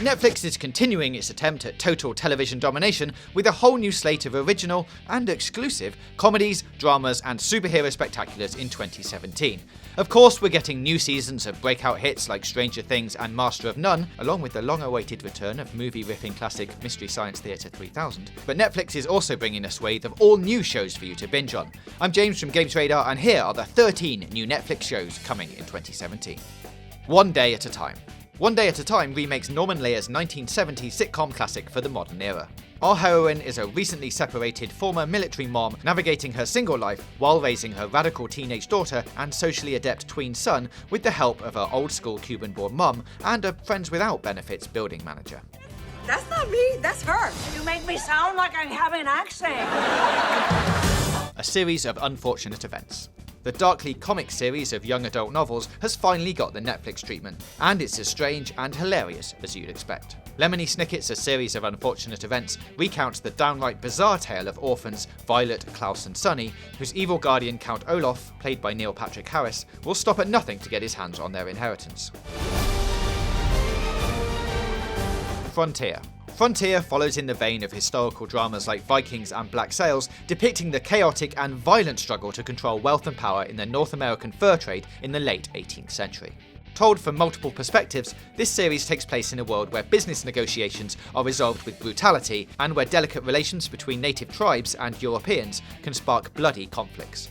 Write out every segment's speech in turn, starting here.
Netflix is continuing its attempt at total television domination with a whole new slate of original and exclusive comedies, dramas, and superhero spectaculars in 2017. Of course, we're getting new seasons of breakout hits like Stranger Things and Master of None, along with the long-awaited return of movie-riffing classic Mystery Science Theater 3000. But Netflix is also bringing a swathe of all new shows for you to binge on. I'm James from Games Radar, and here are the 13 new Netflix shows coming in 2017. One Day at a Time. One Day at a Time remakes Norman Lear's 1970s sitcom classic for the modern era. Our heroine is a recently separated former military mom navigating her single life while raising her radical teenage daughter and socially adept tween son with the help of her old-school Cuban-born mum and a Friends Without Benefits building manager. That's not me, that's her. You make me sound like I have an accent. A series of unfortunate events. The darkly comic series of young adult novels has finally got the Netflix treatment, and it's as strange and hilarious as you'd expect. Lemony Snicket's A Series of Unfortunate Events recounts the downright bizarre tale of orphans Violet, Klaus and Sunny, whose evil guardian Count Olaf, played by Neil Patrick Harris, will stop at nothing to get his hands on their inheritance. Frontier. Frontier follows in the vein of historical dramas like Vikings and Black Sails, depicting the chaotic and violent struggle to control wealth and power in the North American fur trade in the late 18th century. Told from multiple perspectives, this series takes place in a world where business negotiations are resolved with brutality and where delicate relations between native tribes and Europeans can spark bloody conflicts.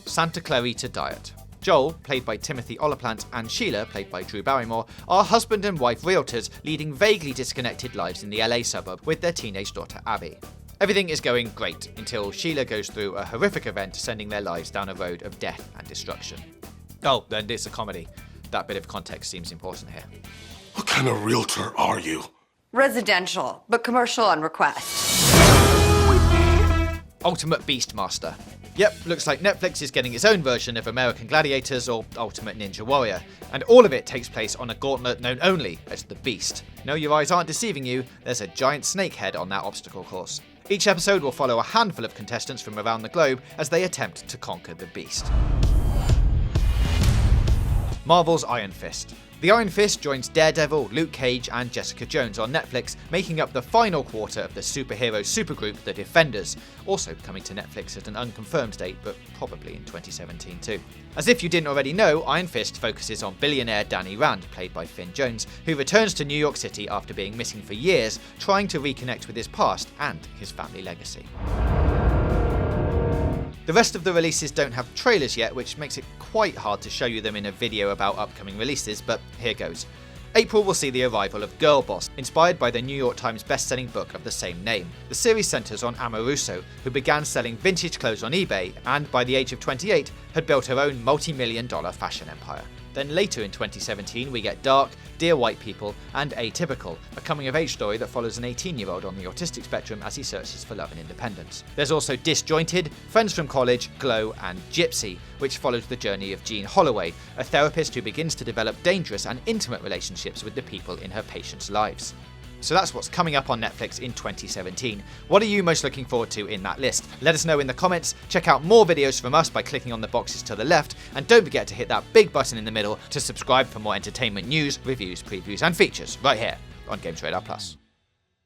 Santa Clarita Diet. Joel, played by Timothy Olyphant, and Sheila, played by Drew Barrymore, are husband and wife realtors leading vaguely disconnected lives in the LA suburb with their teenage daughter Abby. Everything is going great until Sheila goes through a horrific event sending their lives down a road of death and destruction. Oh, and it's a comedy. That bit of context seems important here. What kind of realtor are you? Residential, but commercial on request. Ultimate Beastmaster. Yep, looks like Netflix is getting its own version of American Gladiators or Ultimate Ninja Warrior, and all of it takes place on a gauntlet known only as the Beast. No, your eyes aren't deceiving you, there's a giant snake head on that obstacle course. Each episode will follow a handful of contestants from around the globe as they attempt to conquer the Beast. Marvel's Iron Fist. The Iron Fist joins Daredevil, Luke Cage and Jessica Jones on Netflix, making up the final quarter of the superhero supergroup The Defenders, also coming to Netflix at an unconfirmed date, but probably in 2017 too. As if you didn't already know, Iron Fist focuses on billionaire Danny Rand, played by Finn Jones, who returns to New York City after being missing for years, trying to reconnect with his past and his family legacy. The rest of the releases don't have trailers yet, which makes it quite hard to show you them in a video about upcoming releases, but here goes. April will see the arrival of Girl Boss, inspired by the New York Times best-selling book of the same name. The series centres on Amoruso, who began selling vintage clothes on eBay and, by the age of 28, had built her own multi-million-dollar fashion empire. Then later in 2017 we get Dark, Dear White People and Atypical, a coming-of-age story that follows an 18-year-old on the autistic spectrum as he searches for love and independence. There's also Disjointed, Friends from College, Glow and Gypsy, which follows the journey of Jean Holloway, a therapist who begins to develop dangerous and intimate relationships with the people in her patients' lives. So that's what's coming up on Netflix in 2017. What are you most looking forward to in that list? Let us know in the comments, check out more videos from us by clicking on the boxes to the left, and don't forget to hit that big button in the middle to subscribe for more entertainment news, reviews, previews and features right here on Games Radar Plus.